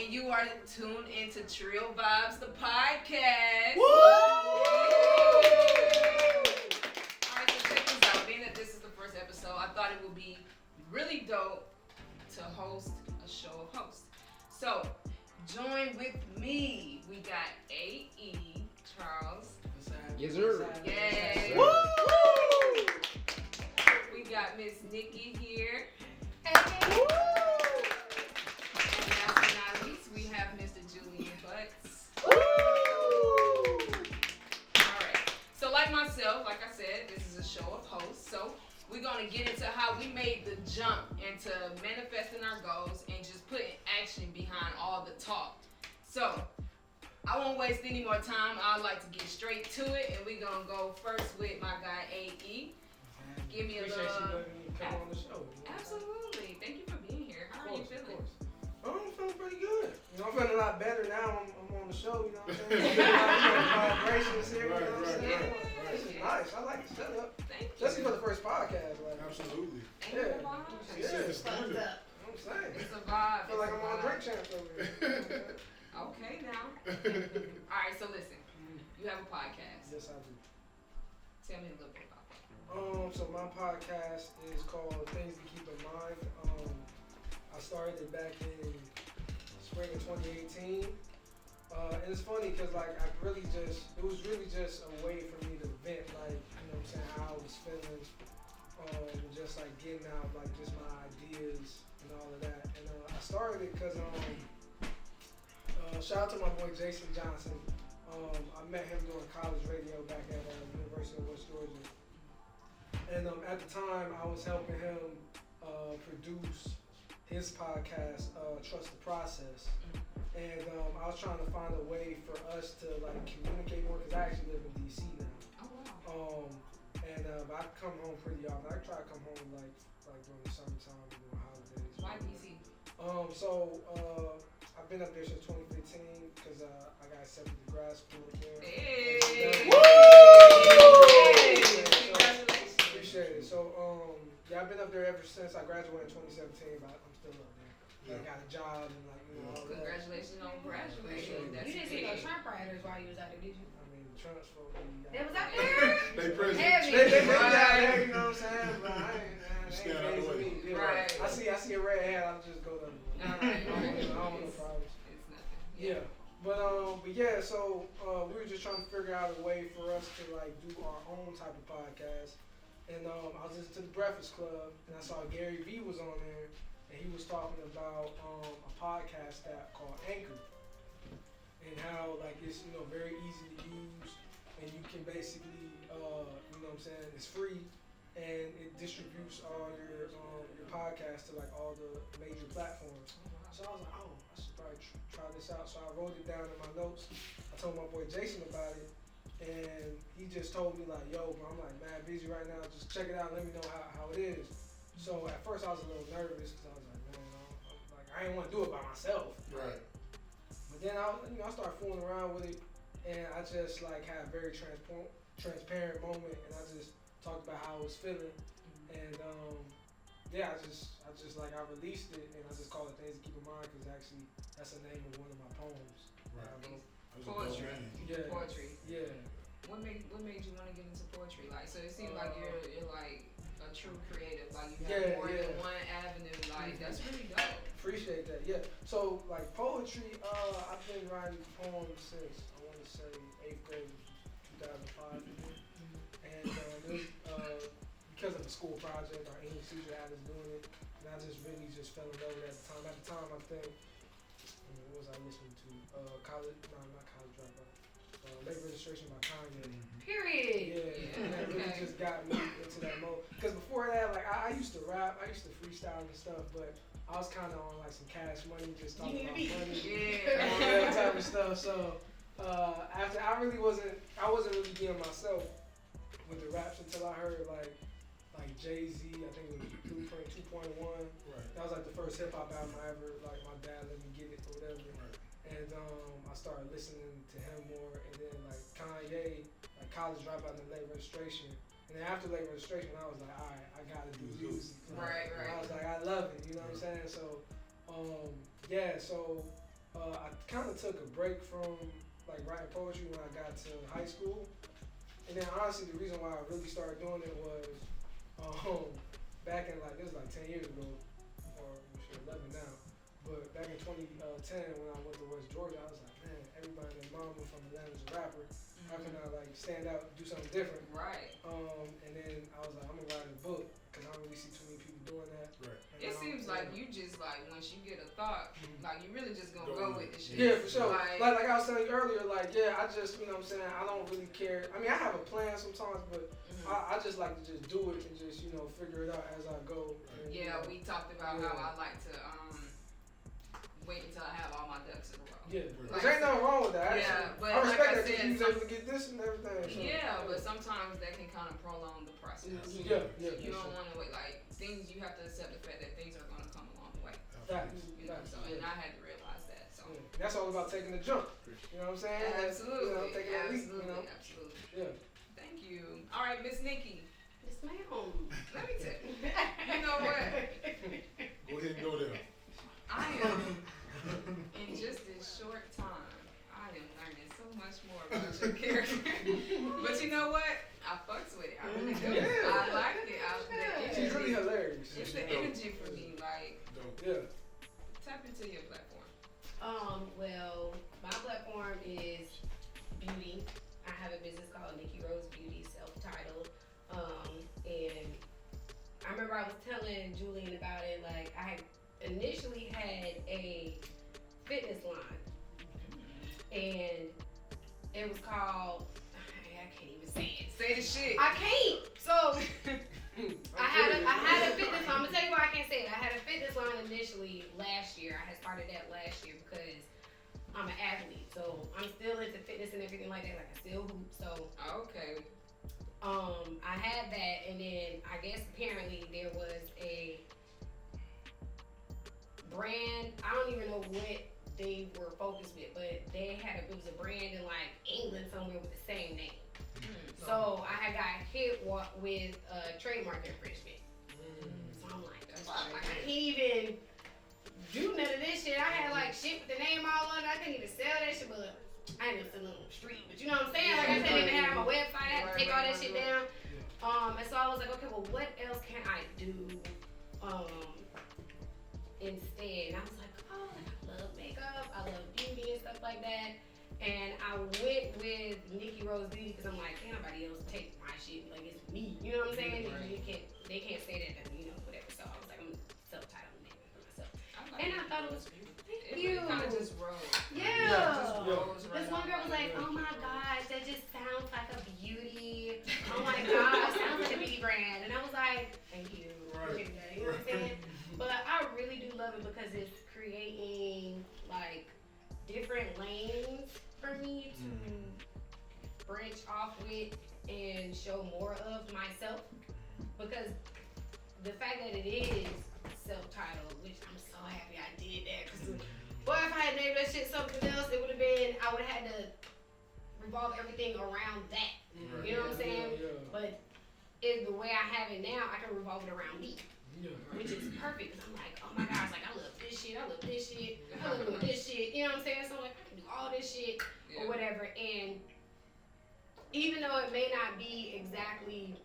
and you are tuned into Trill Vibes, the podcast. Woo! Alright, so check this out. Being that this is the first episode, I thought it would be really dope to host a show of hosts. So, join with me. We got A.E. Charles. Yes, sir. Yay. Woo! We got Miss Nikki here. Hey. And last but not least, we have Mr. Julian Butts. Alright. So like myself, like I said, this is a show of hosts. So we're gonna get into how we made the jump into manifesting our goals and just putting action behind all the talk. So I won't waste any more time. I'd like to get straight to it, and we're gonna go first with my guy A.E. Give me a Appreciate little. you letting me come on the show. Absolutely. Thank you for being here. How are you feeling? I'm feeling pretty good. I'm feeling a lot better now. I'm on the show, you know what I'm saying? Vibrations here, you know what I'm saying? This is nice. I like the setup. Thank you. Especially for the first podcast. Like, Absolutely. Ain't it a vibe? Yeah. It's standard. I'm saying. It's a vibe. I feel like It's I'm a on vibe. Drink Champs over here. Okay, now. Alright, so listen. You have a podcast. Yes, I do. Tell me a little bit about that. So my podcast is called Things to Keep in Mind. I started it back in spring of 2018. And it's funny because like it was really just a way for me to vent, like, you know what I'm saying, how I was feeling, just like getting out like just my ideas and all of that. And I started it because shout out to my boy Jason Johnson. I met him doing college radio back at University of West Georgia. And at the time, I was helping him produce his podcast, Trust the Process. And I was trying to find a way for us to like communicate more, because I actually live in DC now. Oh, wow. But I come home pretty often. I try to come home like during the summertime, holidays. Why DC? I've been up there since 2015 because I got accepted to grad school again. Hey! Congratulations. Appreciate it. So, I've been up there ever since I graduated in 2017, but I'm still up there. I got a job and all that. Congratulations on graduating. That's You didn't see no big. Trump riders while you was out there, did you? I mean, the Trumps folks. They was out there? They present. Heavy. They Right. out there, you know what I'm saying? But I ain't Stand out the way. me. Yeah. Right. I see a red hat, I'll just go to Alright. I don't want no problems. It's nothing. Yeah. But yeah, so we were just trying to figure out a way for us to like do our own type of podcast. And I was listening to the Breakfast Club, and I saw Gary Vee was on there, and he was talking about a podcast app called Anchor, and how like it's very easy to use, and you can basically it's free, and it distributes all your podcast to like all the major platforms. So I was like, oh, I should probably try this out. So I wrote it down in my notes. I told my boy Jason about it, and he just told me like, yo, bro, I'm like mad busy right now. Just check it out and let me know how it is. So at first I was a little nervous because I was like, man, I didn't want to do it by myself. Right. But then I started fooling around with it, and I just like had a very transparent moment, and I just talked about how I was feeling, and I just like I released it, and I just called it Things to Keep in Mind, because actually that's the name of one of my poems. Right. I wrote. Poetry. Yeah. Poetry. Yeah. What made you want to get into poetry? Like, so it seems like you're like a true creative. Like you have more than one avenue. Like that's really dope. Appreciate that. Yeah. So like poetry, I've been writing poems since I want to say 8th grade, 2005, and because of the school project, our English teacher had us doing it, and I just fell in love with it at the time. At the time, I think, what was I listening to? Not college dropout. Late Registration by Kanye. Period. Yeah, and that really just got me into that mode. Because before that, like I used to rap, I used to freestyle and stuff, but I was kind of on like some Cash Money, just talking about money, Yeah. and all that type of stuff. So after I wasn't really being myself with the raps until I heard like Jay-Z, I think it was Blueprint 2.1. Right. That was like the first hip hop album I ever, like my dad let me get it or whatever. Right. And I started listening to him more, and then like Kanye, like College Dropout and Late Registration. And then after Late Registration, I was like, all right, I gotta do music. Right. I was like, I love it, you know what I'm saying? So, so I kind of took a break from like writing poetry when I got to high school, and then honestly the reason why I really started doing it was back in like, this was like 10 years ago, or shit, 11 now, but back in 2010 when I went to West Georgia, I was like, man, everybody and their mama from Atlanta is a rapper. How can I like stand out, do something different? Right. And then I was like, I'm gonna write a book because I don't really see too many people doing that. Right. It seems like you just like once you get a thought, like you really just gonna go with the shit. Yeah, for sure. Like Like I was telling you earlier, like yeah, I just, you know what I'm saying, I don't really care. I mean, I have a plan sometimes, but I just like to just do it and just, you know, figure it out as I go. And, yeah, we talked about how I like to wait until I have all my ducks in a row. Yeah, Like, there ain't nothing wrong with that. Yeah, Actually. but I respect like I that said, you was able to get this and everything. So, Yeah, but sometimes that can kind of prolong the process. Yeah, yeah. You don't want to wait. Like things, you have to accept the fact that things are going to come along the way. Facts. You know, so and I had to realize that. So That's all about taking the jump. You know what I'm saying? absolutely, You know, taking that leap. absolutely, You know? absolutely. Yeah. Thank you. All right, Miss Nikki. Yes, ma'am. Let me tell you. You know what? Go ahead and go there. I am in just this short time. I am learning so much more about your character. But you know what? I fucks with it. I really do. Yeah. I like it. She's really hilarious. It's the energy for me. Like, Dope. Yeah. tap into your platform. Well, my platform is beauty. I have a business called Nikki Rose Beauty, self-titled. And I remember I was telling Julian about it. Like, I initially had a fitness line, and it was called, I can't even say it. Say the shit. I can't. So I had a fitness line. I'm gonna tell you why I can't say it. I had a fitness line initially last year. I had started that last year because I'm an athlete. So I'm still into fitness and everything like that. Like I still hoop. So Okay. I had that, and then I guess apparently there was a brand. I don't even know what they were focused with, but it was a brand in like England somewhere with the same name. So I had got hit with trademark infringement. So I'm like, fuck, like I can't even do none of this shit. I had like shit with the name all on it. I couldn't even sell that shit, but I ended up selling it on the street. But you know what I'm saying? Like I couldn't even have my website. I had to take all that shit down. And so I was like, okay, well, what else can I do instead? And I was like, oh, like I love makeup. I love beauty and stuff like that. And I went with Nikki Rose Beauty because I'm like, can't nobody else take my shit. Like, it's me. You know what I'm saying? Right. They can't say that, you know, whatever. So I was like, I'm self-titled name for myself. Like And I thought it was, it you. kind of just rolls. Yeah. Rolls right This one off. girl was like, oh my gosh, that just sounds like a beauty. Oh my gosh, sounds like a beauty brand. And I was like, thank you. Right. You know what I'm saying? But I really do love it because it's creating like different lanes for me to branch off with and show more of myself. Because the fact that it is self-titled, which I'm so happy I did that. Cause boy, if I had named that shit something else, it would have been, I would have had to revolve everything around that. Right. You know what I'm saying? Yeah. But the way I have it now, I can revolve it around me. Which is perfect, because I'm like, oh my gosh, like I love this shit, I love this shit, I love doing this shit, you know what I'm saying? So I'm like, I can do all this shit or whatever, and even though it may not be exactly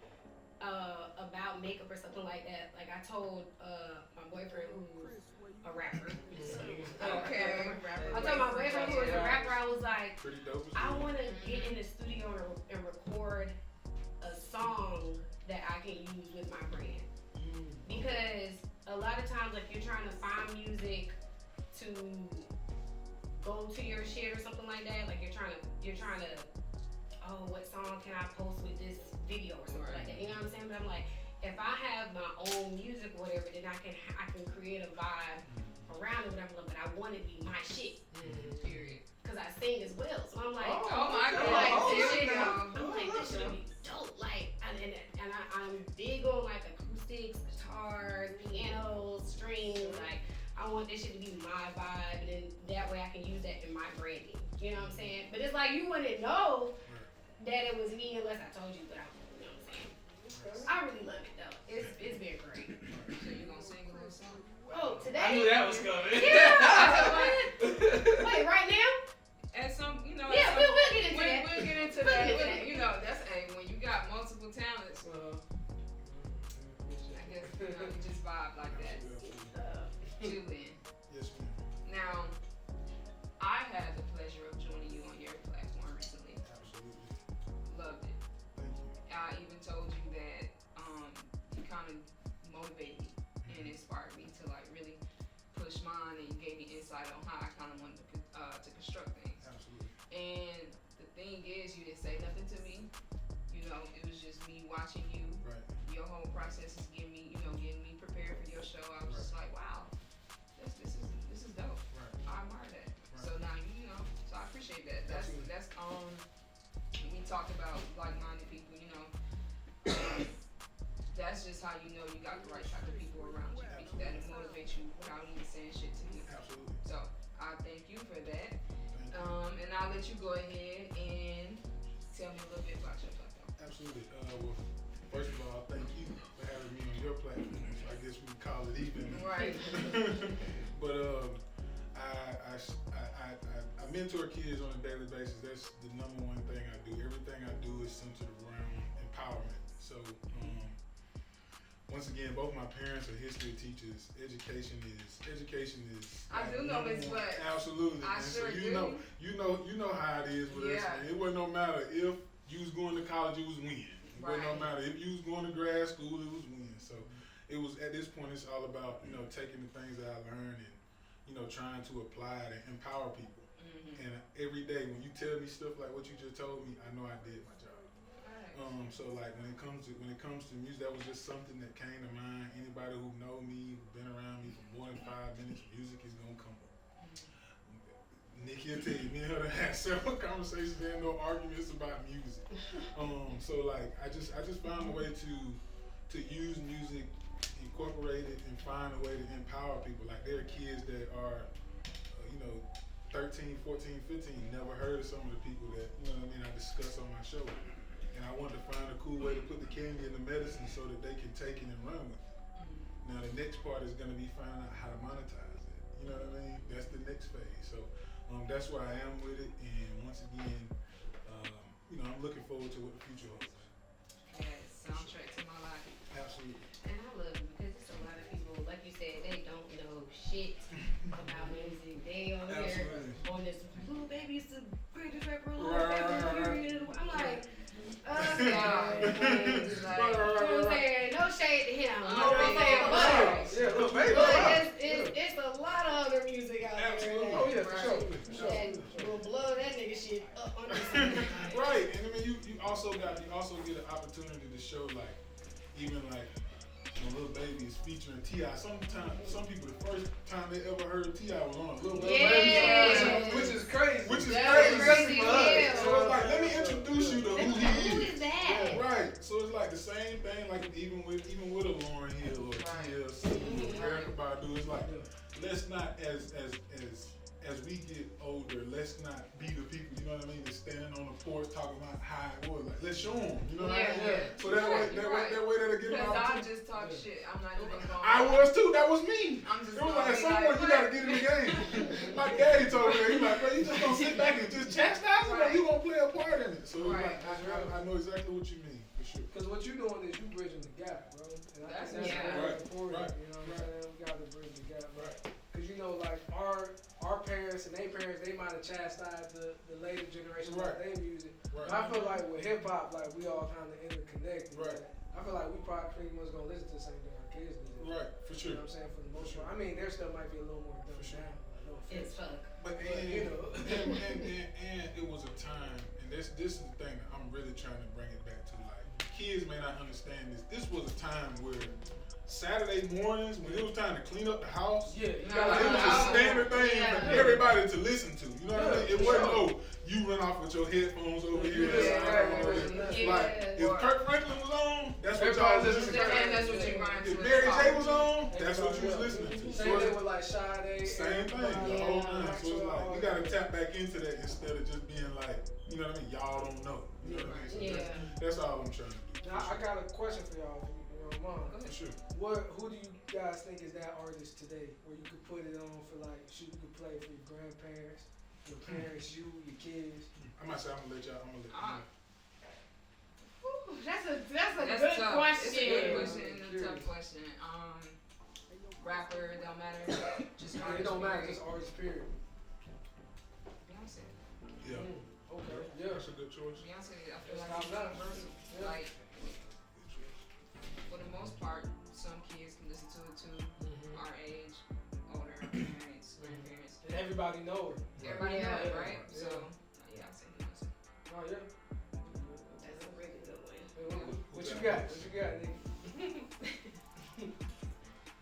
about makeup or something like that, like I told my boyfriend who's a rapper. Okay. I told my boyfriend who was a rapper, I was like, Pretty dope. I want to get in the studio and record a song that I can use with my brand. Because a lot of times, like, you're trying to find music to go to your shit or something like that. Like, you're trying to, oh, what song can I post with this video or something like that. You know what I'm saying? But I'm like, if I have my own music or whatever, then I can create a vibe around it, whatever. But I want it to be my shit. Period. Cause I sing as well, so I'm like, Oh my I'm God. like, this Here shit, we go. I'm like, this should be dope. Like, and I'm big on like acoustics, guitars, pianos, strings. Like, I want this shit to be my vibe, and then that way I can use that in my branding. You know what I'm saying? But it's like you wouldn't know that it was me unless I told you. But you know what I'm saying? I really love it though. It's been great. So you gonna sing a little song? Oh, today? I knew that was coming. Yeah. motivated me and inspired me to like really push mine and gave me insight on how I kind of wanted to construct things. Absolutely. And the thing is, you didn't say nothing to me. You know, it was just me watching you. Right. Your whole process is getting me prepared for your show. I was just like, wow, this is dope. Right. I admire that. Right. So now so I appreciate that. That's we talked about like-minded people. That's just how you know you got the right type of people around you that motivate you without even saying shit to you. Absolutely. So I thank you for that. Thank you. And I'll let you go ahead and tell me a little bit about your platform. Absolutely. Well, first of all, thank you for having me on your platform. So I guess we can call it even. Right. But I mentor kids on a daily basis. That's the number one thing I do. Everything I do is centered around empowerment. So once again, both my parents are history teachers. Education is. I do know Miss Black. Absolutely. I and sure so do. You know how it is with us. Man. It wasn't no matter if you was going to college, it was win. It wasn't no matter if you was going to grad school, it was win. So it was at this point. It's all about taking the things that I learned and trying to apply it and empower people. Mm-hmm. And every day when you tell me stuff like what you just told me, I know I did my job. Right. So like when it comes to music, that was just something that came to mind. Anybody who know me, who's been around me for more than 5 minutes, music is gonna come up. Mm-hmm. Nikki will tell you, me and her had several conversations. There ain't no arguments about music. So like I just found a way to use music, incorporate it, and find a way to empower people. Like there are kids that are 13, 14, 15, never heard of some of the people that I discuss on my show. And I wanted to find a cool way to put the candy in the medicine so that they can take it and run with it. Now the next part is going to be finding out how to monetize it. You know what I mean? That's the next phase. So that's where I am with it. And once again, I'm looking forward to what the future holds. Yes, soundtrack to my life. Absolutely. And I love you because it's a lot of people, like you said, they don't know shit about music. They on here on this Lil Baby's the greatest rapper alive. I'm like, you know what I'm saying? No shade to him. You know what I'm saying? But it's a lot of other music out there. Absolutely. That, Oh yeah, for sure. That will blow that nigga shit up under something. Right, and I mean you also get an opportunity to show like even like Lil Baby is featuring T.I. Sometimes some people the first time they ever heard T.I. was on Lil Baby, which is crazy. Crazy for us. So it's like let me introduce you to who he is. Who is that? Yeah, right. So it's like the same thing like even with a Lauryn Hill or TLC or Erykah Badu. It's like let's not as we get older, let's not be the people, you know what I mean, that's standing on the porch talking about how it was. Like, let's show them, you know what I mean? Yeah. So that way that'll get them out. Because I just talk shit. I'm not even going. I was too. That was me. I'm just it was like at some point you gotta get in the game. My daddy told me, he's like, bro, you just gonna sit back and just chastise it, or you gonna play a part in it. So like, I know exactly what you mean, for sure. Because what you're doing is you bridging the gap, bro. And I think that's right. important. You know what I'm saying? We gotta bridge the gap, right? Because like our parents and their parents, they might have chastised the later generation about their music. Right. But I feel like with hip hop, like we all kind of interconnected. Right. I feel like we probably pretty much gonna listen to the same thing our kids listen to. Right, for sure. You know what I'm saying? For the most part. I mean, their stuff might be a little more dumbed down. No It's fuck. But and it was a time, and this is the thing that I'm really trying to bring it back to. Like kids may not understand this. This was a time where Saturday mornings when it was time to clean up the house, it was a standard thing for everybody to listen to. You know what I mean? It wasn't you run off with your headphones over here. Like if Kirk Franklin was on, that's what y'all was listening to. And that's what you rhymed to. If Mary J was on, that's what you was listening to. Same thing with like Sade. Same thing, the whole time. So it's like we gotta tap back into that instead of just being like, you know what I mean? Y'all don't know. You know what I mean? So that's all I'm trying to do. Now I got a question for y'all. Mom, for sure. Who do you guys think is that artist today where you could put it on for like you could play for your grandparents, your parents, you, your kids? I'm gonna let y'all. That's a good tough. question. It's a good question and a tough question. Rapper, it don't matter. Just it don't matter. Just artist, period. Beyonce. Yeah. Okay. Yeah. That's a good choice. Beyonce, I feel like it's universal. Yeah. Like, for the most part, some kids can listen to it too. Our age, older, parents, grandparents. And everybody know it. Everybody know it, Yeah. right? Yeah. So, yeah, I say music. Oh yeah. That's a really good one. What you got? What you got, nigga?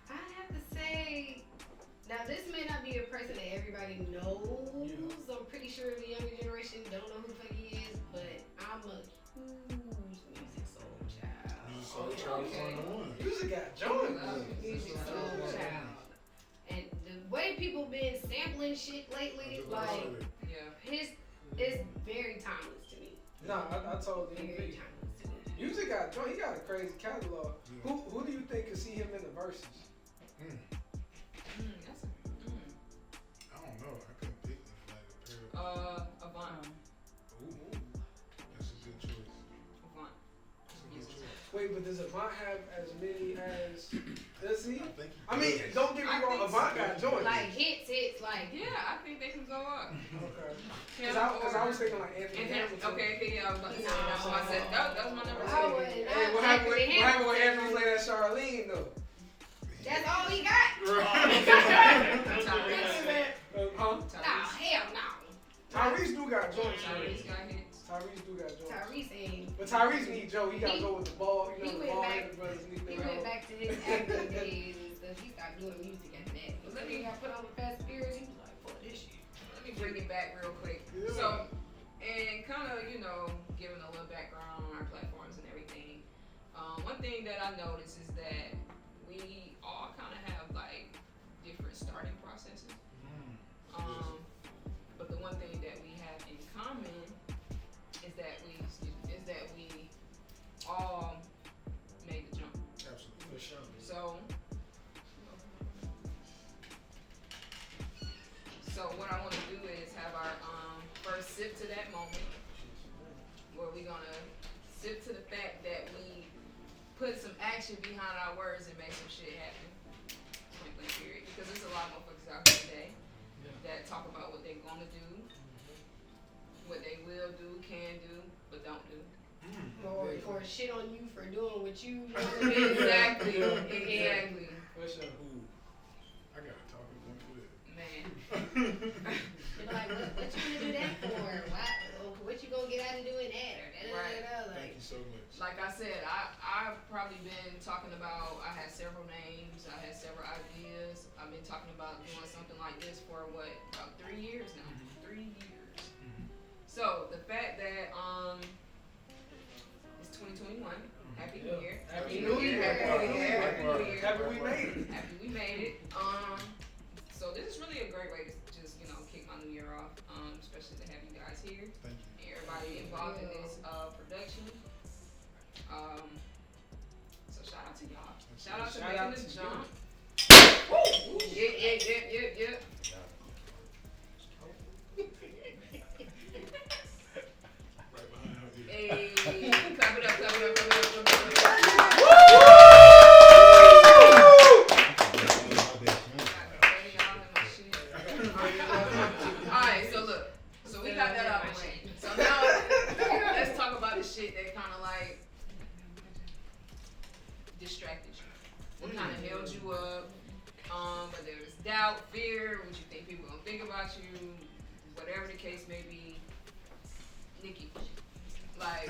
I have to say, now this may not be a person that everybody knows. I'm pretty sure the younger generation don't know who the fuck he is, but I'm a huge Music Soul child. Music got joints. Music Soul child. And the way people been sampling shit lately, like Yeah. his is very timeless to me. Nah, I told you. Very timeless to me. Music got joint. He got a crazy catalog. Who do you think could see him in the verses? That's a, I don't know. I couldn't pick like a pair of. Avant. Ooh, that's a good choice. Avant. That's a good choice. Wait, but does Avant have as many as? Does he? I think he I mean, does. don't get me I wrong. think Avant so. got joints. Like hits, like Yeah, I think they can go up. Okay. Him Because I or- was thinking like Anthony And Hamilton. okay, yeah, I was about to say that's why I said that was my number I two. would. Hey, what happened when Anthony played that Charlene though? That's all he got. Tyrese. Huh? Nah, hell no. Tyrese do got joints. Tyrese got hits. Tyrese do got joints. Tyrese ain't. But Tyrese need Joe. He got to He- go with the ball. You know, he the went ball back- headed brothers need He their went own. back to his acting days and stuff. He stopped doing music after that. But let me got put on the Fast and Furious. He was like, fuck this shit. Let me bring it back real quick. Yeah. So, and kind of, giving a little background on our platforms and everything. One thing that I noticed is that we all kind of have like different starting processes. But the one thing that we have in common is that we all made the jump. Absolutely. For sure. So what I want to do is have our first sip to that moment, where we're gonna sip to the fact that we put some action behind our words and make some shit happen. Point blank period. Because there's a lot of motherfuckers out here today that talk about what they're gonna do, what they will do, can do, but don't do. Or shit on you for doing what you want to do. Exactly. Exactly. For sure. Ooh, I got a talking point for that. Man. They're like, what you gonna do that for? What you gonna get out of doing that? Or Right. Thank you so much. Like I said, I've probably been talking about, I had several names, I had several ideas. I've been talking about doing something like this for about 3 years now. 3 years. So the fact that it's 2021, Happy New Year. Happy New Year. Happy New Year. Happy New Year. Happy we made it. Happy we made it. So this is really a great way to just, kick my new year off, especially to have you guys here. Thank you. Everybody involved in this production. So shout out to y'all. Shout out to Shout out making to the you. jump. Yeah. Right behind her ear. Hey, clap it up. Alright, so look. So we got that out of the way. So now let's talk about the shit that kind of like distracted you. What kind of held you up? Whether it was doubt, fear, what you think people gonna think about you, whatever the case may be. Nikki, like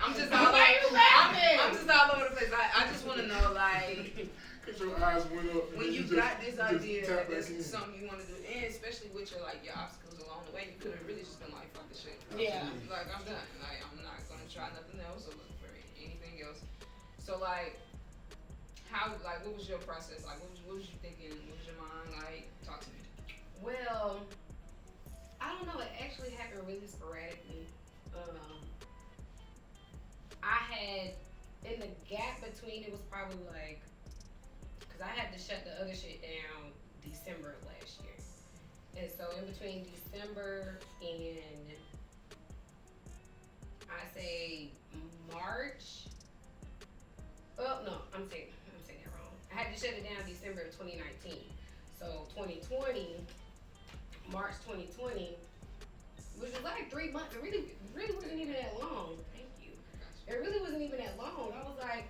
I'm just all Why you laughing? I'm just all over the place. I just want to know, like, Cause your eyes went up. and when then you just- got this just idea tap that back this in. is something you want to do, and especially with your obstacles along the way, you could have really just been like, fuck this shit. Yeah. Like, I'm done. Like, I'm not gonna try nothing else or look for anything else. So like, what was your process? Like, what was you thinking? What was your mind like? Talk to me. Well, I don't know. It actually happened really sporadically. I had, in the gap between, it was probably like, because I had to shut the other shit down December of last year. And so in between December and, I say March, oh no, I'm saying that wrong. I had to shut it down December of 2019. So 2020, March 2020, which was like 3 months. It really wasn't even that long. Thank you. It really wasn't even that long. I was like,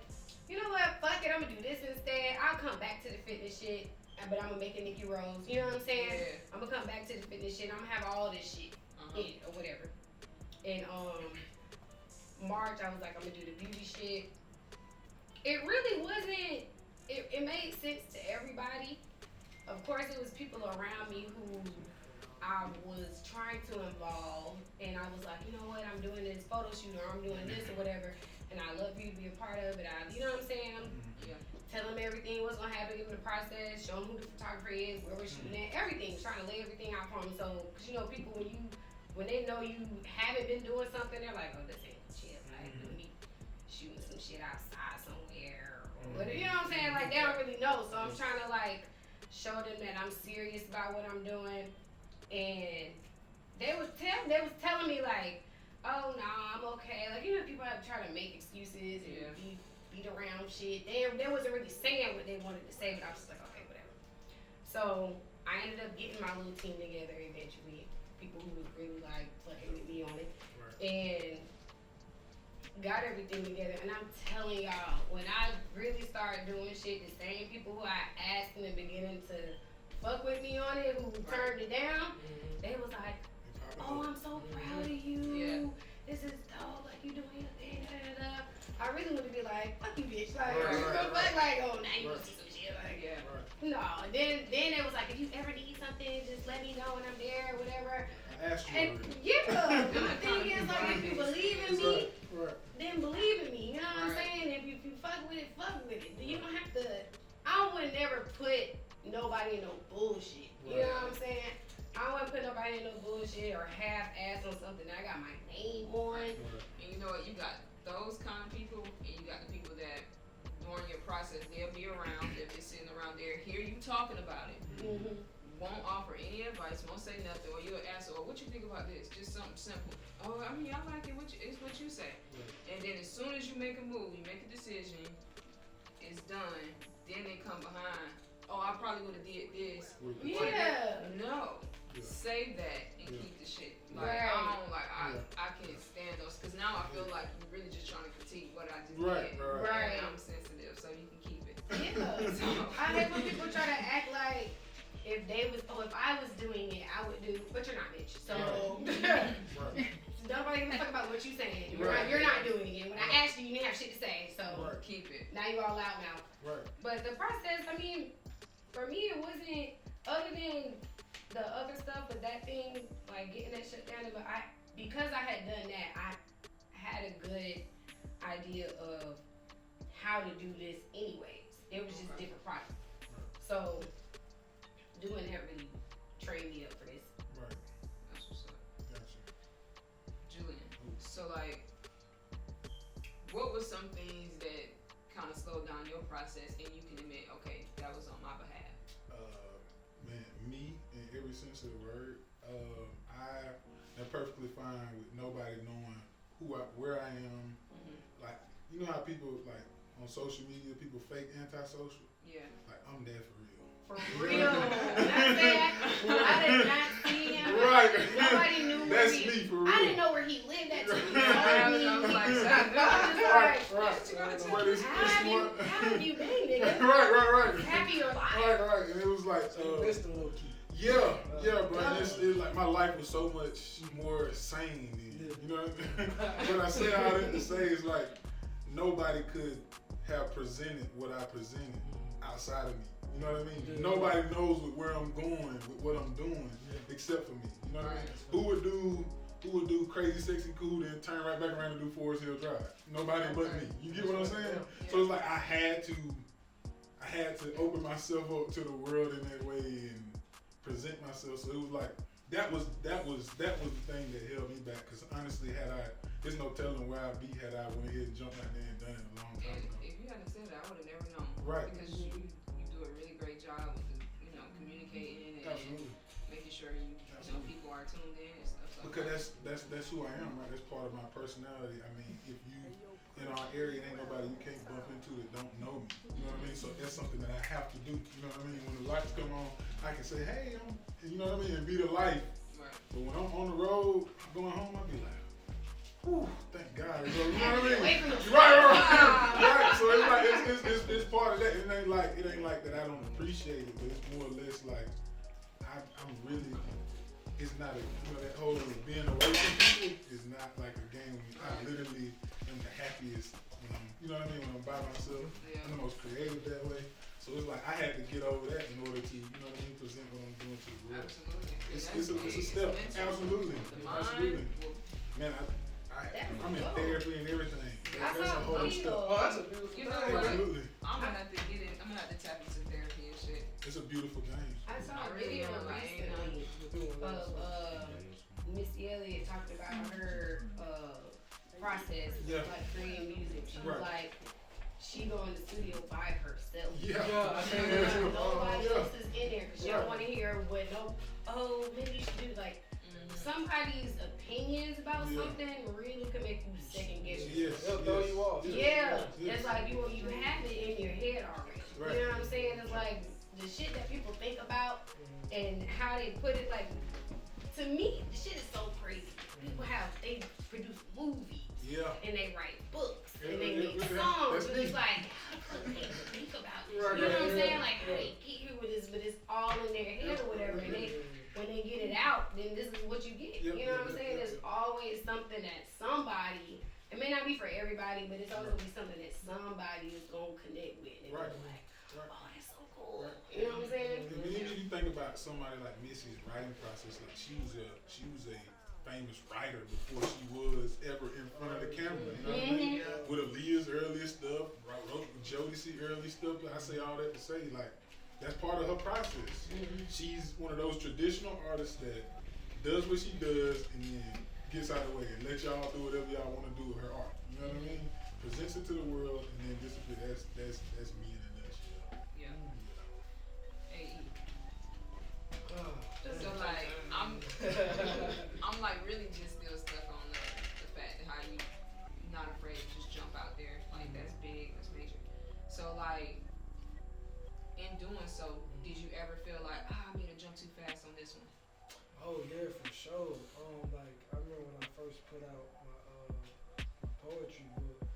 you know what, fuck it, I'm gonna do this instead. I'll come back to the fitness shit, but I'm gonna make a Nikki Rose. You know what I'm saying? Yeah. I'm gonna come back to the fitness shit. I'm gonna have all this shit in it or whatever. And March, I was like, I'm gonna do the beauty shit. It really wasn't. It made sense to everybody. Of course, it was people around me who I was trying to involve, and I was like, you know what, I'm doing this photo shoot or I'm doing this or whatever, and I love you to be a part of it. You know what I'm saying? Yeah. Tell them everything, what's gonna happen, give them the process, show them who the photographer is, where we're shooting at, everything. Trying to lay everything out for them. So, cause you know, people when they know you haven't been doing something, they're like, oh, this ain't shit. Like, me shooting some shit outside somewhere, or whatever. You know what I'm saying? Like, they don't really know. So I'm trying to like show them that I'm serious about what I'm doing. And they was telling me like, oh no, I'm okay. Like, you know, people have tried to make excuses and beat around shit. They wasn't really saying what they wanted to say, but I was just like, okay, whatever. So I ended up getting my little team together eventually. People who was really like fucking with me on it, and got everything together. And I'm telling y'all, when I really started doing shit, the same people who I asked in the beginning to fuck with me on it, who turned it down, they was like, oh, I'm so proud of you. Yeah. This is dope. Like, you doing your thing. Da, da, da. I really want to be like, fuck you, bitch. Like, like, oh, now you want to see some shit. Like, no. Then it was like, if you ever need something, just let me know when I'm there or whatever. I asked you. And the thing is, like, if you believe in me, then believe in me. You know what I'm saying? If you fuck with it, fuck with it. You don't have to. I would never put nobody in no bullshit. You know what I'm saying? I wouldn't put nobody in no bullshit or half-ass on something that I got my name on. And you know what? You got those kind of people, and you got the people that during your process, they'll be around, they'll be sitting around there, hear you talking about it, won't offer any advice, won't say nothing, or you'll ask, oh, what you think about this? Just something simple. Oh, I mean, I like it. It's what you say. And then as soon as you make a move, you make a decision, it's done. Then they come behind. Oh, I probably would have did this. Yeah. No. Save that and keep the shit. Like, I can't stand those, because now I feel like you're really just trying to critique what I just did. Right. And I'm sensitive, so you can keep it. Yeah. I hate when people try to act like if I was doing it, I would do, but you're not, bitch. So nobody give a fuck about what you're saying. You're not doing it. When I asked you, you didn't have shit to say. So keep it. Now you all loud mouth. Right. But the process, I mean, for me, it wasn't, other than the other stuff, but that thing, like getting that shut down, but because I had done that, I had a good idea of how to do this anyways. It was just different projects. So doing that really trained me up for this. Right. That's what's up. Gotcha. Julian, so like, what were some things that kind of slowed down your process and you can admit, okay, that was on my behalf? Man, me in every sense of the word, I am perfectly fine with nobody knowing where I am. Like, you know how people, like, on social media, people fake antisocial? Yeah. Like, I'm there for real. For real. I did not see him. Right. Nobody knew where That's me for real. I didn't know where he lived at. I was like, how have you been, nigga? Right. Happy your life. Right. And it was like, missed a little key. yeah, bro. It's like my life was so much more sane then. You know what I mean? What I say all that to say is like, nobody could have presented what I presented outside of me. You know what I mean? Yeah. Nobody knows where I'm going with what I'm doing except for me. You know what I mean? Who would do Crazy Sexy Cool and turn right back around and do Forest Hill Drive? Nobody but me. You get what I'm saying? Yeah. So it's like I had to open myself up to the world in that way and present myself. So it was like that was the thing that held me back. Because honestly, there's no telling where I'd be had I went ahead and jumped out there and done it a long time ago. If you hadn't said that, I would have never known. Right. Because you do a really great job with communicating and Absolutely. making sure people are tuned in and stuff. So Because that's who I am, right? That's part of my personality. I mean, if you in our area ain't nobody you can't bump into that don't know me. You know what I mean? So that's something that I have to do. You know what I mean? When the lights come on, I can say, hey, you know what I mean, and be the light. Right. But when I'm on the road going home, I be like, whew, thank God. You know what I mean? Away from the Right. So it's appreciate it, but it's more or less like I'm really. It's not a, that whole being away from people is not like a game. I literally am the happiest when I'm, you know what I mean, when I'm by myself. Yeah. I'm the most creative that way. So it's like I had to get over that in order to, you know what I mean, present what I'm doing to the world. Absolutely. It's a step. Absolutely. Absolutely. Man, I'm in therapy and everything. That's a whole step. Oh, that's a beautiful You know thing. what? Absolutely. I'm gonna have to get in. I'm gonna have to tap into therapy and shit. It's a beautiful game. I saw I a really video am like, recently of Missy Elliott talked about her process, Yeah. like creating music. She was Right. like, she go in the studio by herself. Yeah. I think that too. Nobody Yeah. else is in there because she don't want to hear what maybe you should do like somebody's opinions about Yeah. something really could make you second guess. Yes. They'll throw you off. Yeah, Yes. it's like you have it in your head already. Right. You know what I'm saying? It's like the shit that people think about and how they put it. Like to me, the shit is so crazy. People they produce movies Yeah. and they write books Yeah, and they yeah, make yeah, songs, that's and me. it's like how could they think about this? Right, You know what I'm right, saying? yeah, Like how they get here with this, but it's all in their head or whatever. And when they get it out, then this is what you get. Yep, You know what I'm yep, saying? yep, There's yep. always something that somebody. It may not be for everybody, but it's always gonna be something that somebody is gonna connect with. And Right. be like, Right. oh, that's so cool. Right. You know what I'm saying? And then you think about somebody like Missy's writing process, like she was a famous writer before she was ever in front of the camera. You know what I mean? With Aaliyah's earlier stuff, wrote with Jodeci early stuff. I say all that to say, like, that's part of her process. She's one of those traditional artists that does what she does and then gets out of the way and let y'all do whatever y'all want to do with her art. You know what I mean? Presents it to the world and then disappears. That's me in a nutshell. Yeah. Hey. Oh, So like I'm like really just still stuck on the fact that how you not afraid to just jump out there. Like that's big, that's major. So like in doing so, did you ever feel like I made a jump too fast on this one? Oh yeah, for sure. Like I remember when I first put out my poetry book.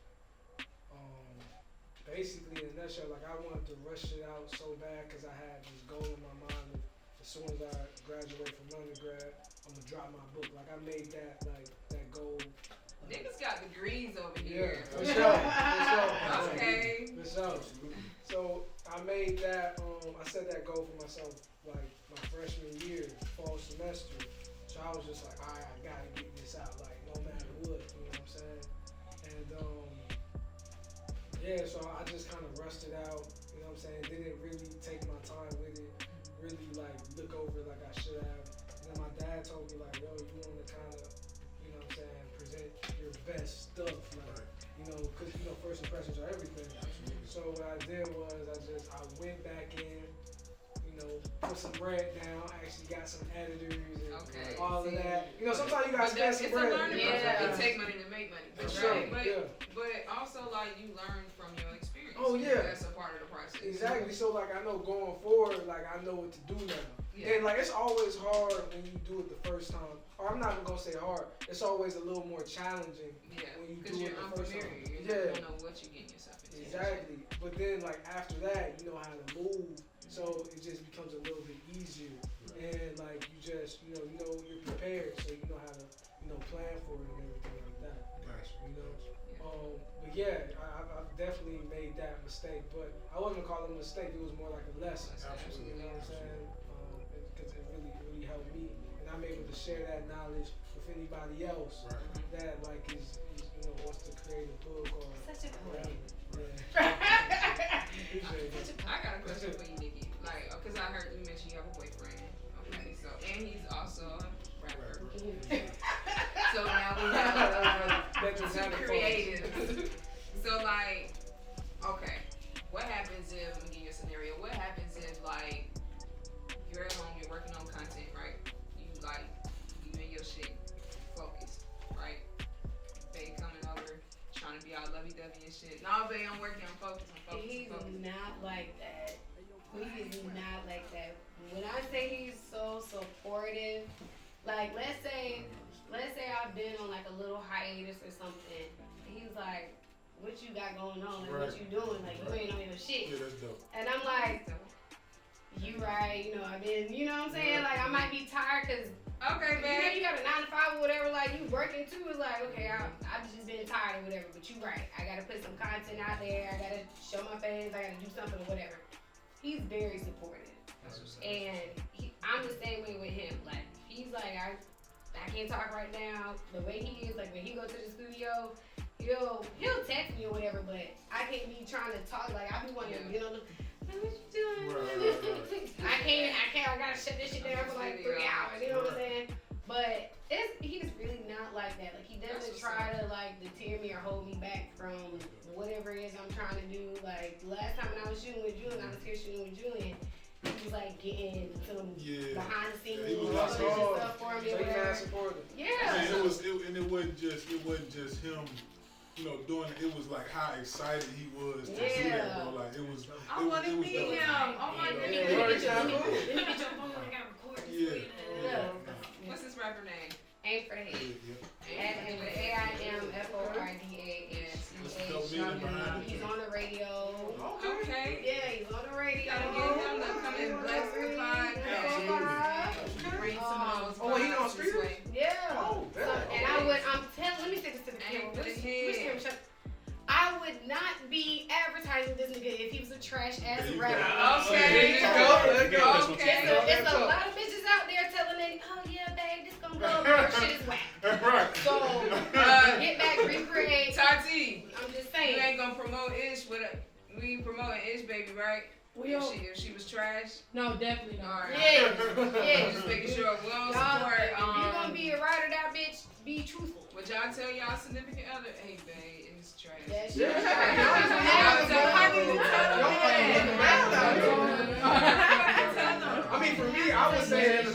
Basically in a nutshell, like I wanted to rush it out so bad because I had this goal in my mind of as soon as I graduate from undergrad, I'm gonna drop my book. Like I made that goal. Niggas got degrees over Yeah, here. for sure. Okay. For sure. So I made that. I set that goal for myself like my freshman year, fall semester. So I was just like, alright, I gotta get this out, like no matter what. You know what I'm saying? And yeah, so I just kind of rushed it out. You know what I'm saying? Didn't really take my time with it. Really like look over it like I should have. And then my dad told me like, yo, you want to kind of, you know what I'm saying, present your best stuff, like, you know, because you know first impressions are everything. So what I did was I went back in, you know, put some bread down. I actually got some editors and all of that. You know, sometimes you got to spend some bread. It's a learning process. Yeah. It take money to make money. For Right? sure. But also like you learn from your experience. Oh, yeah. That's a part of the process. Exactly. So like I know going forward, like I know what to do now. Yeah. And like it's always hard when you do it the first time. Or I'm not even gonna say hard. It's always a little more challenging Yeah. when you Because do you're it the first time. unfamiliar. You Yeah. don't know what you're getting yourself into. Exactly. But then like after that, you know how to move. So it just becomes a little bit easier. And like you just you know you're prepared, so you know how to plan for it and everything like that. You know. But yeah, I've definitely made that mistake, but I wasn't gonna call it a mistake. It was more like a lesson. Absolutely. You know what I'm saying? Because it really helped me, and I'm able to share that knowledge with anybody else that like is wants to create a book or Such a whatever. queen. Yeah. Appreciate it. I got a question for you, Nikki. Like, because I heard you mention you have a boyfriend. Okay, so and he's also a rapper. So now we have two creatives. So like, okay, what happens if, let me give you a scenario, what happens if like, you're at home, you're working on content, right? You in your shit, focused, right? Babe coming over, trying to be all lovey-dovey and shit. No, babe, I'm working, I'm focused, He's not like that. He is not like that. When I say he's so supportive, like let's say I've been on like a little hiatus or something. He's like, what you got going on? Like what you doing? Like you ain't on your shit. Yeah, that's dope. And I'm like, you right, you know, I've been, you know what I'm saying? Like, I might be tired because, Okay, you know, babe. you got a 9 to 5 or whatever, like, you working too. It's like, okay, I've just been tired or whatever, but you right. I got to put some content out there. I got to show my face. I got to do something or whatever. He's very supportive. And I'm the same way with him. Like, he's like, I can't talk right now. The way he is, like, when he go to the studio, he'll text me or whatever, but I can't be trying to talk. Like, I be wanting to get on the, like, what you doing? Right. I can't. I gotta shut this shit down for like 3 hours. You know what I'm saying? But he's really not like that. Like, he doesn't try to like deter me or hold me back from whatever it is I'm trying to do. Like, last time when I was shooting with Julian, I was here shooting with Julian. He was like getting some behind the scenes stuff for me. So he's not supportive. Yeah. And it wasn't just him, you know, doing it. It was like how excited he was to see that, bro. Like, it was. I want to it was meet dope. him. Oh my Let me goodness. get your phone. I gotta record this. Yeah. What's his rapper name? Aim for the head. AIMFORDASCH. He's on the radio. Okay. Yeah, he's on the radio. Gotta get him to come and bless the podcast. Bring some of those. Oh, he on vibes this speakers? way. Yeah. Oh, So, yeah. and I'm telling, let me say this to the camera. Aim for the head. I would not be advertising this nigga if he was a trash ass There you rapper. go. Okay. Let's go. Okay. It's a lot of bitches out there telling them, oh yeah, babe, this gonna go. Your shit is whack. Right. So get back, recreate. Tati, I'm just you saying. ain't gonna promote Ish with we promoting Ish, baby, right? We If don't. she was trash. No, definitely not. Alright. Yeah. Just making sure we don't Y'all, support. if you gonna be a ride or die bitch, be truthful. Would y'all tell y'all significant other, hey babe, it's trash. That shit Yeah. is Y'all tell- how do you tell them Don't that? Tell them. I mean, for me, I would say it in a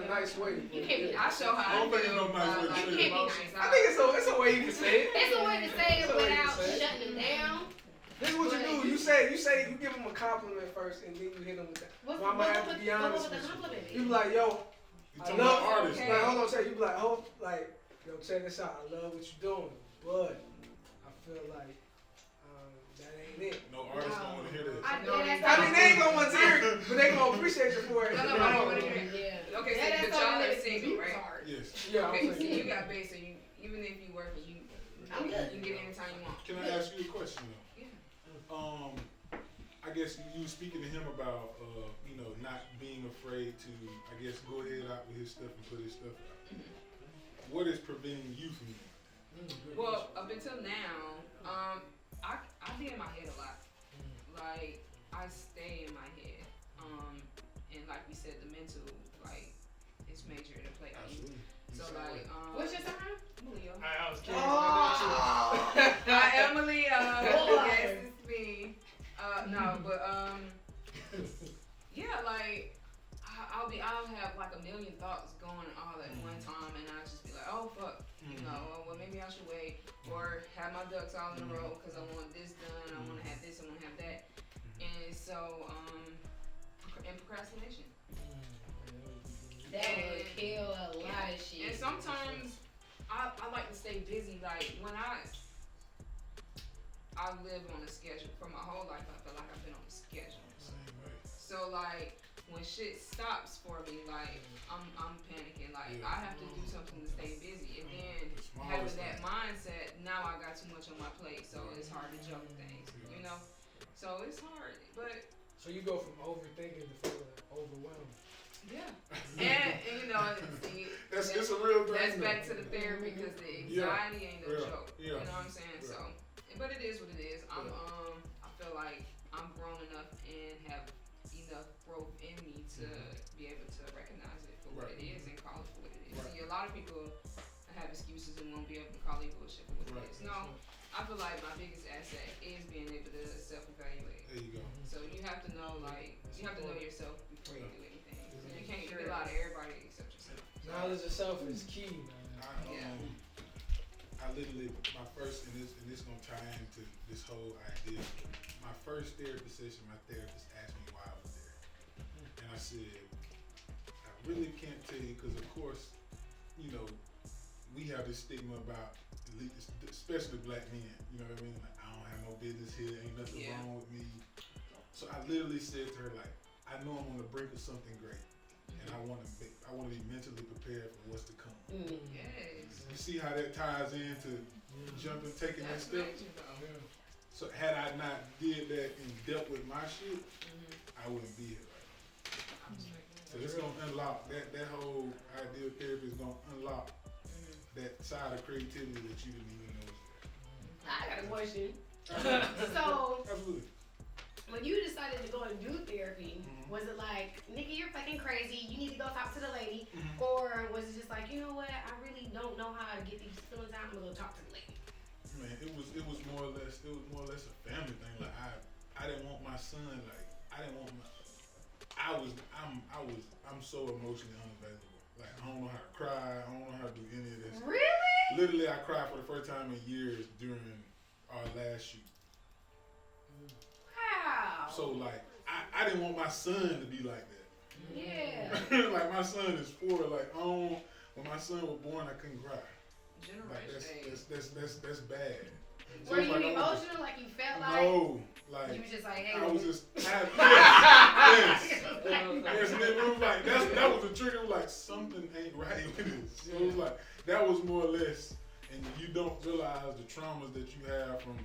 nice way. You can't be I show I how I don't think it's feel no nice way to about say like it. emotions. I think it's a way you can say it. It's a way to say it It's a way to without say it. shutting them down. This is what you do. You give them a compliment first, and then you hit them with that. What's Well, I'm gonna have to be honest with the you. compliment? You be like, yo, You I talking about love artists? Okay. Like, hold on, say you be like, yo, check this out. I love what you're doing, but I feel like that ain't it. No artists don't want to hear that. I mean, they ain't gonna want to hear it, but they gonna appreciate you for it. No, I don't wanna hear it. Yeah. Okay, so Yeah, but that's all y'all it are is. single, right? Yes. Yeah, Okay, I'm so saying. you got base, so you even if you work, you I'm good. you get anytime you want. Can I ask you a question though? Yeah. I guess you were speaking to him about, you know, not being afraid to, I guess, go ahead out with his stuff and put his stuff out. What is preventing you from that? Well, up until now, I be in my head a lot. Like I stay in my head. And like we said, the mental, like, it's major to play out. Absolutely. So like, What's your sign? Leo. I was kidding. I am a Leo. Boy. Yes, it's me. No, but yeah, like I'll have like a million thoughts going all at one time, and I just be like, oh fuck, you know, well maybe I should wait, or have my ducks all in a row because I want this done, I want to have this, I want to have that, and so and procrastination. That would kill a lot of shit. And sometimes I like to stay busy. Like when I live on a schedule for my whole life. I feel like I've been on a schedule. So like when shit stops for me, like I'm panicking. Like I have to do something to stay busy. And then having that mindset, now I got too much on my plate, so it's hard to juggle things. You know, so it's hard. But So you go from overthinking to feeling overwhelmed. yeah, and you know, see, It's a real thing. that's back to the therapy because the anxiety ain't no joke. Yeah. You know what I'm saying? So, but it is what it is. I feel like I'm grown enough and have enough growth in me to be able to recognize it for what it is and call it for what it is. See, a lot of people have excuses and won't be able to call it bullshit for what it is. No, I feel like my biggest asset is being able to self-evaluate. There you go. So you have to know, like, you have to know yourself before you do anything. You can't be a lot of everybody except yourself. Knowledge of self is key, man. I literally, my first, and this gonna tie into this whole idea. My first therapy session, my therapist asked me why I was there, and I said, I really can't tell you because, of course, you know, we have this stigma about, especially black men. You know what I mean? Like, I don't have no business here. Ain't nothing wrong with me. So I literally said to her, like, I know I'm on the brink of something great, and I want to be mentally prepared for what's to come. Yes. You see how that ties into jumping, taking that That's step. major though. So had I not did that and dealt with my shit, I wouldn't be here right now. So it's gonna unlock that whole idea of therapy is gonna unlock that side of creativity that you didn't even know was I got a question. there. So, Absolutely. when you decided to go and do therapy, was it like, Nikki, you're fucking crazy, you need to go talk to the lady? Or was it just like, you know what, I really don't know how to get these feelings out, I'm gonna go talk to the lady? Man, it was more or less a family thing. Like I didn't want my son, like I didn't want my I'm so emotionally unavailable. Like I don't know how to cry, I don't know how to do any of this. Really? Literally I cried for the first time in years during our last shoot. Wow. So like I didn't want my son to be like that. Yeah. Like my son is 4, like when my son was born I couldn't cry. Like Generation. that's bad. So Were it's you like, emotional? Like you felt like? No, like You was just like, hey. I was just yes. Like, Yes, and it was like that was the trigger. It was like something ain't right with this. So it was like that was more or less, and you don't realize the traumas that you have from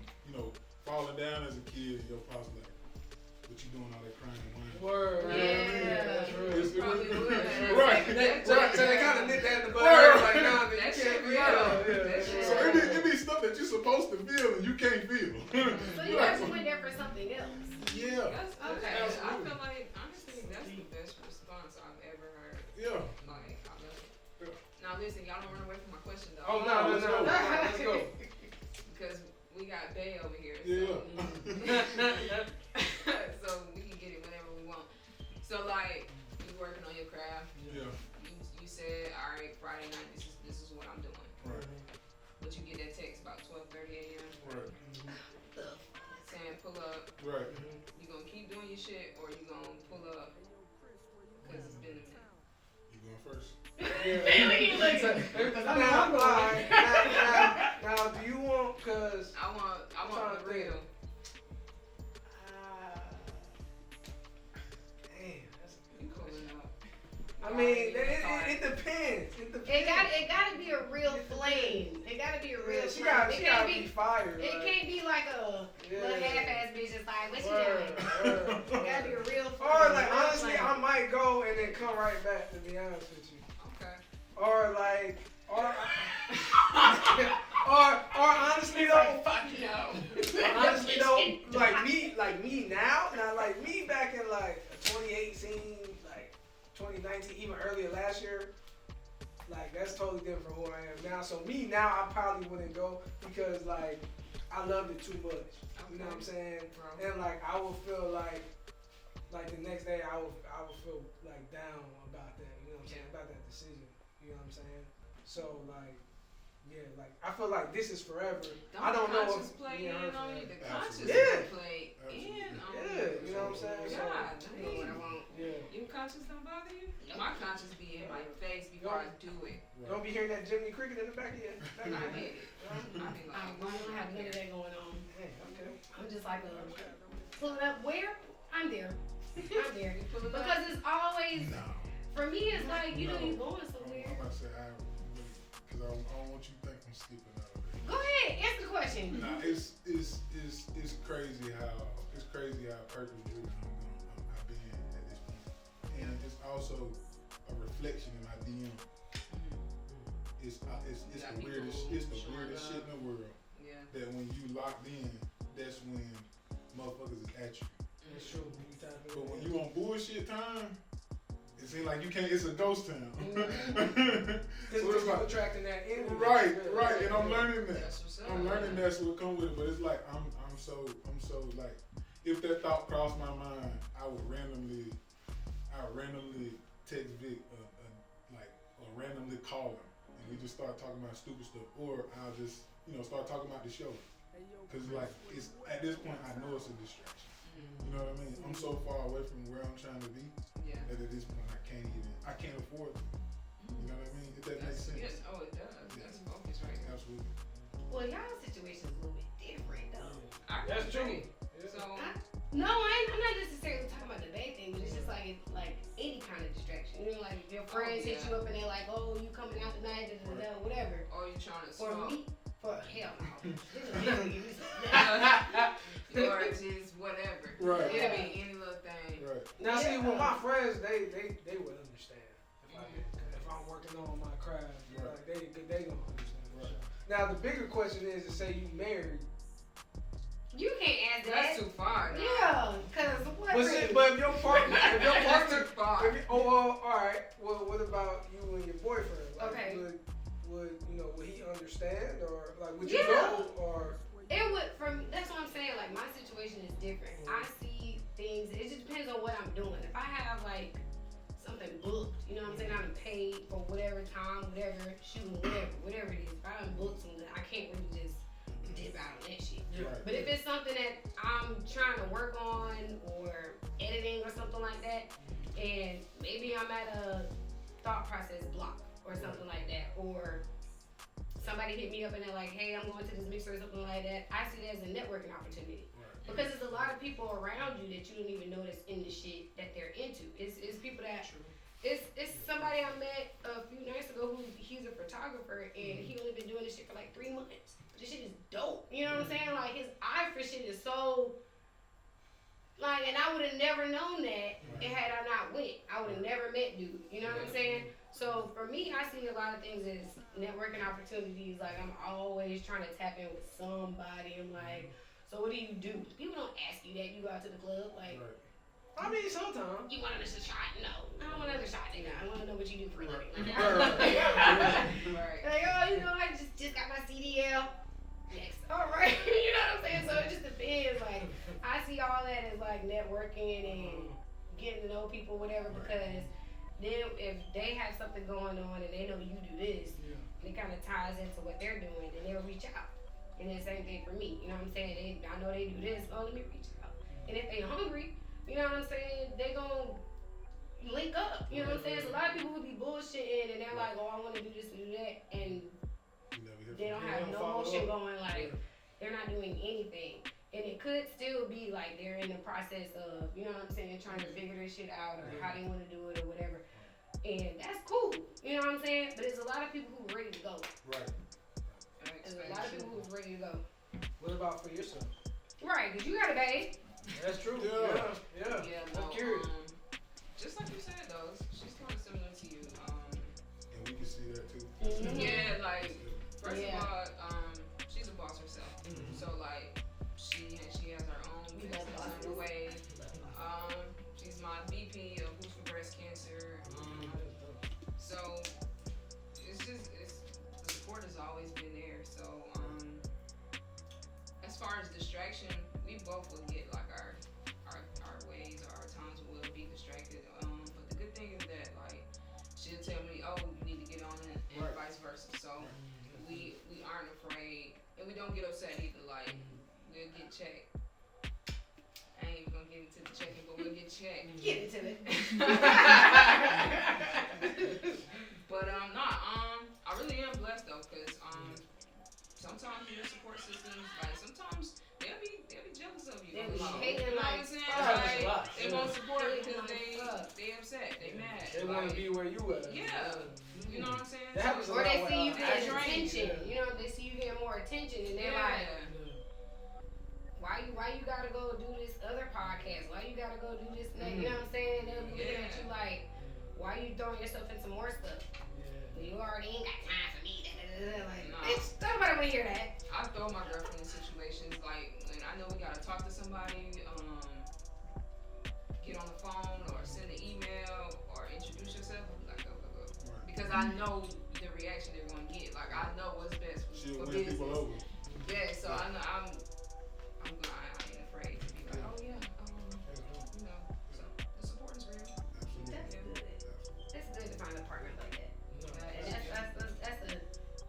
falling down as a kid, and your pops like, what you doing all that crying and whining? Word. Yeah. That's real. It's- Probably would. Right. So they kind of nip that in the bud. Right. Like, nah, man, That you shit can't be real. out. That shit So it be stuff that you're supposed to feel and you can't feel. So you actually went there for something else. Yeah. That's Okay. I Absolutely. feel like honestly that's the best response I've ever heard. Yeah. Like I love it. Now listen, y'all don't run away from my question though. Oh, no. Let's go. Because we got Bay over here. Yeah. So we can get it whenever we want. So like you working on your craft. Yeah. You said, all right, Friday night. This is what I'm doing. Right. But you get that text about 12:30 a.m. Right. saying pull up. Right. You gonna keep doing your shit or you gonna pull up? Cause it's been a minute. You going first? Now, do you want? Cause I want trying the to think. real. Damn, that's a You good pulling question. up. I mean, it depends. It depends. It gotta be a real flame. It gotta be a real She flame. gotta It can't be be. fired. It can't be like a little half-ass bitch that's like, what you Word, doing? word. It gotta be a real flame. Or like real honestly, flame. I might go and then come right back. To be honest with you. Okay. Or like, or honestly though, Fuck no. honestly though, like me now, not like me back in like 2018, like 2019, even earlier last year. Like that's totally different from who I am now. So me now, I probably wouldn't go because like I loved it too much. You know what I'm saying? And like I would feel like the next day I would feel like down about that. You know what I'm saying? About that decision. You know what I'm saying? So like, yeah, like I feel like this is forever. I don't know conscience if play me and in her on you. forever. The conscience Absolutely. Yeah. play in on Yeah, you. you know what I'm saying? So, God, You know what I want. yeah. your conscience don't bother you? My conscience be in my face before I do it. Don't be hearing that Jiminy Cricket in the back of your I get it. I be I like, don't have none of that going on. Hey, okay. I'm just like pulling up where? I'm there. I'm there. you pull it up. Because it's always, No. for me, it's like, you know, No. you going I'm somewhere. about to say because I don't want you to think I'm skipping out of it. Go ahead, answer the question. Nah, it's crazy how purpose driven I've been at this point, and it's also a reflection in my DM. It's the weirdest shit in the world. Yeah. That when you locked in, that's when motherfuckers is at you. It's true. You tap in. But when you on bullshit time, it seems like you can't. It's a ghost town. It's So it's like, attracting that energy. right, and I'm learning that. That's what's up. I'm learning that's what come with it, but it's like I'm so like if that thought crossed my mind, I would randomly text Vic or randomly call him, and we just start talking about stupid stuff, or I'll just start talking about the show, cause like it's at this point I know it's a distraction. You know what I mean? I'm so far away from where I'm trying to be Yeah. that at this point I can't afford it. You know what I mean? If that makes sense. Yes. Oh, it does. That's focus right there. Absolutely. Well, y'all situation is a little bit different, though. I That's true. agree. So No, I'm not necessarily talking about the bad thing, but it's just like, You know, like your friends hit you up and they're like, oh, you coming out tonight, whatever. Or you trying to For smoke. me, for hell no. Or just whatever. Right. It could be any little thing. Right. Now see, with my friends, they would understand if I'm working on my craft. Right. Like they gonna understand. For Right. sure. Now the bigger question is to say you married. You can't ask that. That's too far. Now. Yeah, cause what? But if your partner, That's too far. well, all right. Well, what about you and your boyfriend? Like, Okay. Would would he understand, or like would you Yeah. go, or? It would that's what I'm saying. Like my situation is different. I see things. It just depends on what I'm doing. If I have like something booked, you know what I'm saying? I'm paid for whatever time, whatever shooting, whatever it is. If I'm booked something, I can't really just dip out on that shit. Yeah. Right. But if it's something that I'm trying to work on or editing or something like that, and maybe I'm at a thought process block or something like that, or somebody hit me up and they're like, hey, I'm going to this mixer or something like that, I see that as a networking opportunity. Right. Because there's a lot of people around you that you don't even know that's in the shit that they're into. It's people that it's somebody I met a few nights ago who he's a photographer and he only been doing this shit for like 3 months. This shit is dope. You know what I'm saying? Like his eye for shit is so like, and I would have never known that had I not went. I would have never met dude. You know what I'm saying? So for me, I see a lot of things as networking opportunities. Like I'm always trying to tap in with somebody. I'm like, so what do you do? People don't ask you that. You go out to the club, like, Right. I mean, sometimes. you want another shot? No, I don't want another shot, nigga. I want to know what you do for a living. Right. Like, oh, you know, I just got my CDL. Next. All right. You know what I'm saying? So it just depends. Like, I see all that as like networking and getting to know people, whatever, because then if they have something going on and they know you do this, and it kind of ties into what they're doing, and they'll reach out. And then same thing for me. You know what I'm saying? I know they do this. Oh, let me reach out. And if they hungry, you know what I'm saying? They gon' link up. You know what I'm saying? So a lot of people would be bullshitting and they're like, oh, I want to do this and do that, and You never hear they don't from have don't no follow motion up. going. Like they're not doing anything, and it could still be like they're in the process of, you know what I'm saying, trying to figure this shit out or how they want to do it or whatever. And that's cool. You know what I'm saying? But there's a lot of people who are ready to go. Right. There's a lot of people who's ready to go. What about for yourself? Right? Cause you got a babe. That's true. Yeah. Yeah. Yeah, I'm no, curious. just like you said though, she's kind of similar to you. And we can see that too. Mhm. Yeah, like first Yeah. of all, she's a boss herself. So like she has her own We business both bosses. underway. She's my VP of Who's for Breast Cancer. So the support has always been there. So as far as distraction, we both will get like our ways or our times will be distracted. But the good thing is that like she'll tell me, oh, you need to get on it, and Right. vice versa. So we aren't afraid, and we don't get upset either. Like we'll get checked. I ain't even gonna get into the checking, but we'll get checked. Get into it. But I really am blessed though, cause sometimes your support systems, like sometimes they'll be jealous of you. They be Like, hating you know what I'm like saying? fuck. Like, they won't support Hating because like fuck. they upset, they mad. They want to like, be where you at. yeah. You know what I'm saying? That happens a Or lot they with, see you getting that's right. attention. You know, they see you getting more attention, and they're like, why you gotta go do this other podcast? Why you gotta go do this and that? You know what I'm saying? They'll be looking at you like, why you throwing yourself into more stuff? You already ain't got time for me. Like, No. bitch, nobody wanna hear that. I throw my girlfriend in situations like when I know we gotta talk to somebody, get on the phone or send an email or introduce yourself. I'm like, go. Right. Because I know the reaction they're gonna get. Like I know what's best She'll for win business. people over. Yeah, so I know I ain't afraid to be like, oh yeah, you know. So the support is real. Absolutely. That's Yeah. good. Absolutely. It's good to find a partner like that. And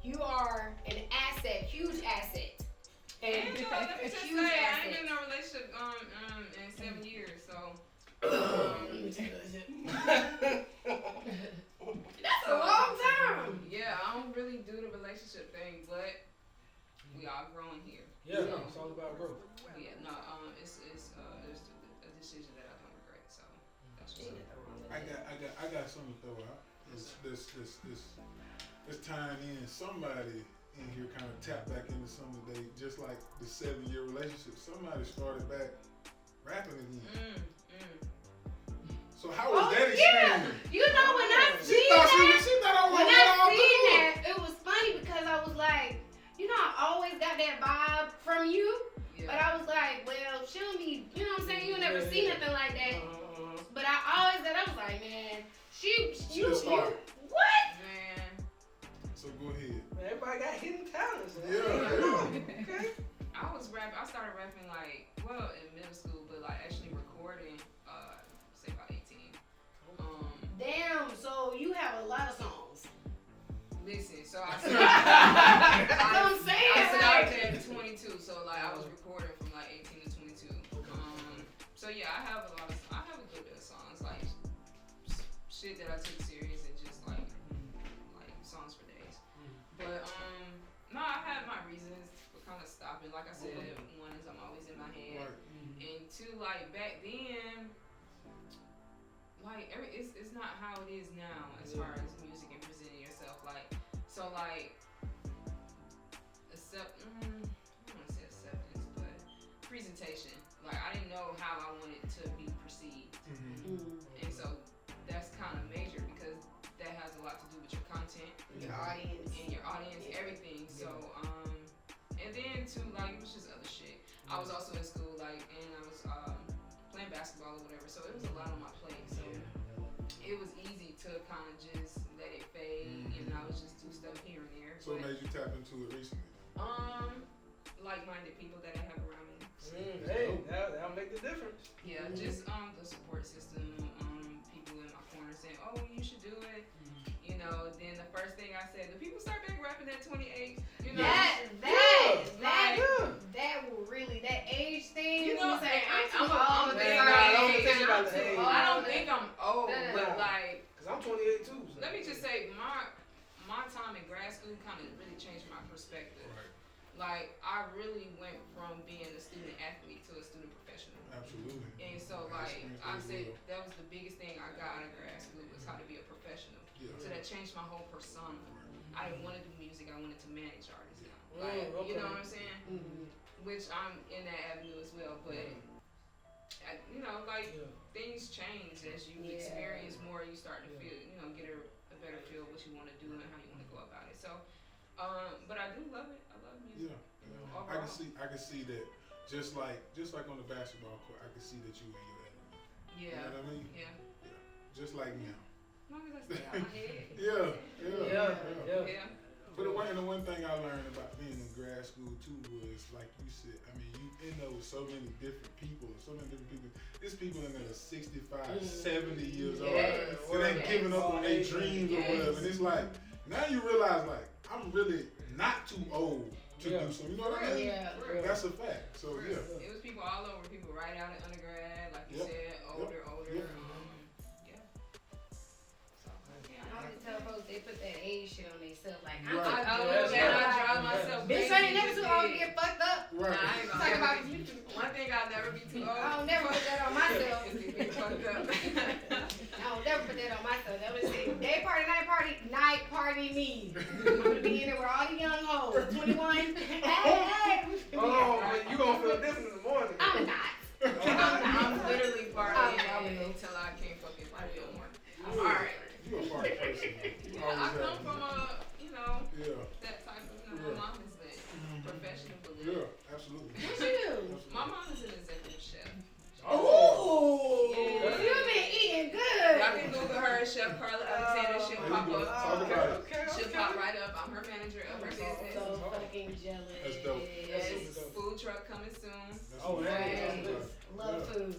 you are an asset, huge asset. And you know, let me a just huge say, I asset. ain't been in a relationship in 7 years, so That's a long time. yeah, I don't really do the relationship thing, but we are growing here. Yeah, So, it's all about growth. yeah, no, it's a decision that I don't regret. So that's what's up. I I got something to throw out. This tying in somebody in here kind of tapped back into some of just like the 7-year relationship. Somebody started back rapping again. So how was that experience? You know when I She seen thought that, I when was I all seen through. that, it was funny because I was like, you know, I always got that vibe from you, but I was like, well, she don't be, you know what I'm saying? You never see nothing like that. But I always said, I was like, man, you what? Man. So go ahead. Man, everybody got hidden talents. Yeah. Okay. I started rapping like, well, in middle school, but like actually recording, say about 18. Damn, so you have a lot of songs. Listen, so I That's what I'm saying. I started at 22, so like I was recording from like 18 to 22. So yeah, I have a good bit of songs, like shit that I took serious and just like songs for days. But no, I had my reasons for kind of stopping. Like I said, one is I'm always in my head, and two, like back then, like it's not how it is now as far as music and presenting yourself. Like so, like I don't want to say acceptance, but presentation. Like I didn't know how I wanted to be perceived, and so that's kind of major because that has a lot to do with your content, Your audience, everything. So and then too, like it was just other shit. I was also in school, like, and I was playing basketball or whatever. So it was a lot on my plate. So it was easy to kind of just let it fade, and I was just do stuff here and there. So it made you tap into it recently? Like-minded people that I have around me. Hey, that'll make the difference. Yeah, just the support system, people in my corner saying, "Oh, you should do it." You know, then the first thing I said, "Do people start back rapping at 28?" You know, that will really, that age thing. You know, say, I'm too a old. big don't age. think about the age. I don't think I'm old, Nah. but like, Cause I'm 28 too. So. let me just say, my time in grad school kind of really changed my perspective. Right. Like, I really went from being a student athlete to a student professional. Absolutely. And so, like, I said that was the biggest thing I got out of grad school was how to be a professional. Yeah. So that changed my whole persona. I didn't want to do music. I wanted to manage artists now. Oh, Like, okay. you know what I'm saying? Which I'm in that avenue as well. But, you know, like, things change as you experience more. You start to feel, you know, get a better feel of what you want to do and how you want to go about it. So, but I do love it. I love music. Yeah. You know, I overall. can see that. Just like on the basketball court, I can see that you in your element. Yeah. You know what I mean? Yeah. Just like now. As long as I stay out my head. Yeah. Yeah. But the one thing I learned about being in grad school too was, like you said, I mean, you end up with so many different people. There's people in there that are 65, 70 years old. So they ain't giving up on their dreams or whatever. And it's like, now you realize, like, I'm really not too old to do something. You know what I mean? Yeah. That's a fact. So, yeah. It was people all over. People right out of undergrad, like you said, older. Yep. Yeah. So, I always tell folks they put that age shit on themselves. Like, I'm Right. too old. I drive myself Bitch, crazy. I ain't never too old to get fucked up. Nah, Right. I ain't Talk gonna about never you. One thing I'll never be too old. I don't never put that on myself. Is to get fucked up. I don't never put that on myself. That was it. Day party, night party me. I'm gonna be in there with all the young hoes. 21. Hey. Oh, but you gonna feel different in the morning. I'm not. I'm literally partying I'm until I can't fucking party no more. Alright. You a party person. You Yeah, I always come have from been. that type of, my mom is a professional bully. Yeah, absolutely. What you do? My mom is an executive chef. Ooh. Yeah. You've been eating good. Y'all can Google her, Chef Carla Alexander. She'll pop up. Talk about it. She'll pop right up. I'm her manager of her business. So fucking jealous. That's dope. Yes, food truck coming soon. That's Oh, what yeah. I'm talking about. Love food.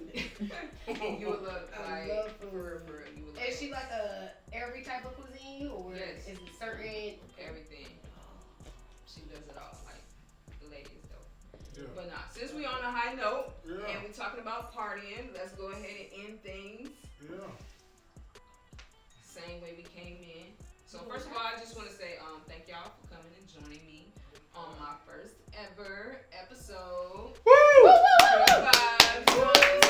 You would look I like, love food. for real, you would look Is she like every type of cuisine or Yes. is it certain? everything. She does it all. Like, the lady is dope. Yeah. But nah, since we on a high note, Yeah. and we talking about partying, let's go ahead and end things Yeah. same way we came in. So first of all, I just want to say thank y'all for coming and joining me on my first ever episode. Woo! Good vibes, you know what I'm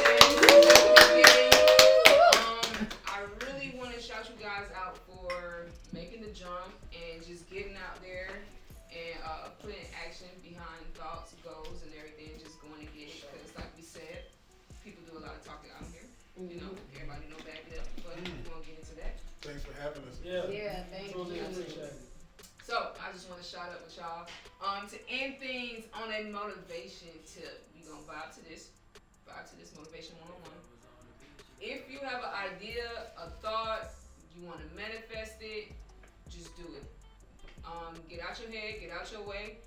saying? I really want to shout behind thoughts, goals, and everything, just going to get it. Because like we said, people do a lot of talking out here. You know, everybody know back it up, but we're gonna get into that. Thanks for having us. Yeah, thank Totally you. appreciate it. So I just want to shout out with y'all. To end things on a motivation tip, we gonna vibe to this motivation 101. If you have an idea, a thought, you want to manifest it, just do it. Get out your head, get out your way.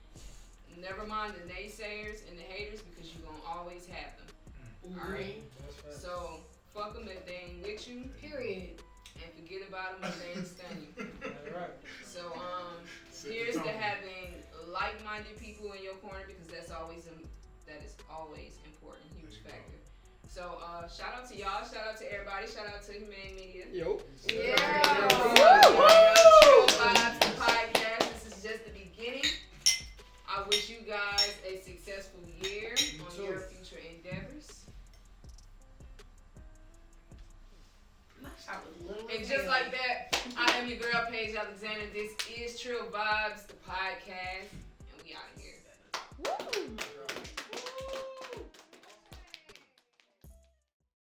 Never mind the naysayers and the haters because you're gonna always have them. All right. So fuck them if they ain't with you. Period. And forget about them if they ain't stun you. All right. So here's to having like-minded people in your corner because that is always important, huge factor. So shout out to y'all, shout out to everybody, shout out to Humane Media. Yo. Yeah. Chill Vibes, the podcast. This is just the beginning. I wish you guys a successful year on your future endeavors. My shot was little. And just like that, I am your girl, Paige Alexander. This is Trill Vibes, the podcast, and we out of here.